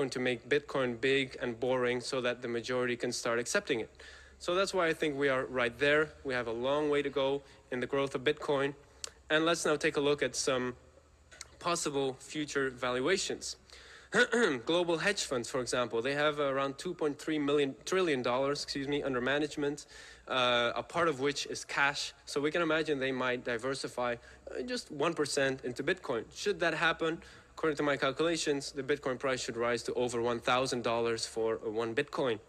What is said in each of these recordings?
going to make Bitcoin big and boring so that the majority can start accepting it. So that's why I think we are right there. We have a long way to go in the growth of Bitcoin. And let's now take a look at some possible future valuations. Global hedge funds, for example, they have around $2.3 trillion under management, a part of which is cash. So we can imagine they might diversify just 1% into Bitcoin. Should that happen, according to my calculations, the Bitcoin price should rise to over $1,000 for one Bitcoin.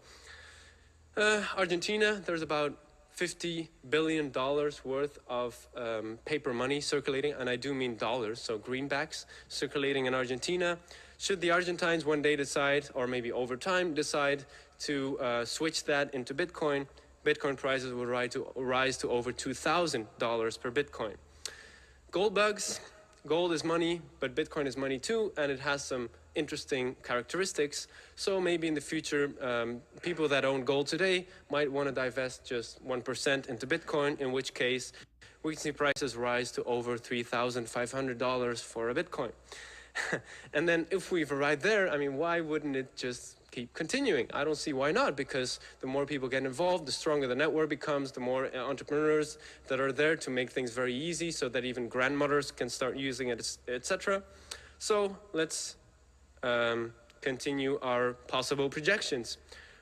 Argentina, there's about $50 billion worth of paper money circulating, and I do mean dollars, so greenbacks circulating in Argentina. Should the Argentines one day decide, or maybe over time decide, to switch that into Bitcoin, Bitcoin prices will rise to over $2,000 per Bitcoin. Gold bugs, gold is money, but Bitcoin is money too, and it has some interesting characteristics. So maybe in the future, people that own gold today might want to divest just 1% into Bitcoin, in which case we can see prices rise to over $3,500 for a Bitcoin. And then if we've arrived there, I mean, why wouldn't it just keep continuing? I don't see why not, because the more people get involved, the stronger the network becomes, the more entrepreneurs that are there to make things very easy so that even grandmothers can start using it, etc. So let's continue our possible projections.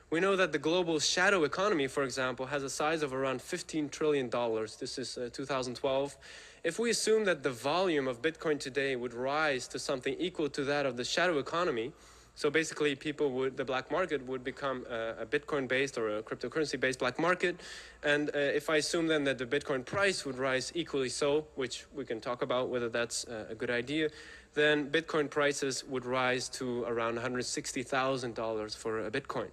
We know that the global shadow economy, for example, has a size of around $15 trillion. This is 2012. If we assume that the volume of Bitcoin today would rise to something equal to that of the shadow economy, so basically the black market would become a Bitcoin-based or a cryptocurrency-based black market. And if I assume then that the Bitcoin price would rise equally so, which we can talk about whether that's a good idea, then Bitcoin prices would rise to around $160,000 for a Bitcoin.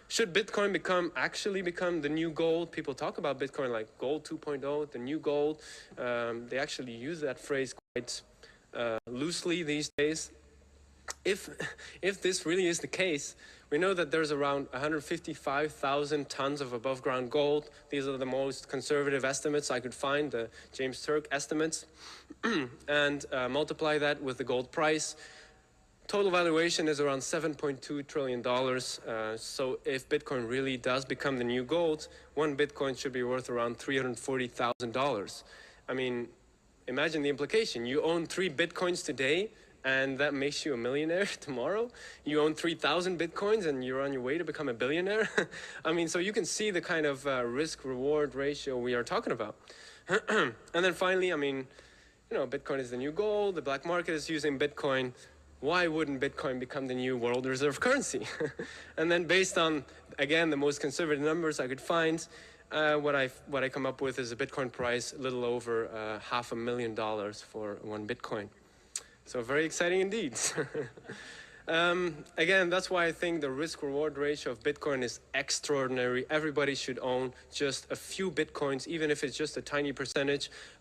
Should Bitcoin actually become the new gold? People talk about Bitcoin like gold 2.0, the new gold. They actually use that phrase quite loosely these days. If this really is the case, we know that there's around 155,000 tons of above ground gold. These are the most conservative estimates I could find, the James Turk estimates. And multiply that with the gold price. Total valuation is around $7.2 trillion. So if Bitcoin really does become the new gold, one Bitcoin should be worth around $340,000. I mean, imagine the implication. You own 3 Bitcoins today, and that makes you a millionaire tomorrow. You own 3,000 Bitcoins and you're on your way to become a billionaire. I mean, so you can see the kind of risk-reward ratio we are talking about. And then finally, I mean, you know, Bitcoin is the new gold. The black market is using Bitcoin. Why wouldn't Bitcoin become the new world reserve currency? And then based on, again, the most conservative numbers I could find, what I come up with is a Bitcoin price a little over $500,000 for one Bitcoin. So very exciting indeed. Again, that's why I think the risk-reward ratio of Bitcoin is extraordinary. Everybody should own just a few Bitcoins, even if it's just a tiny percentage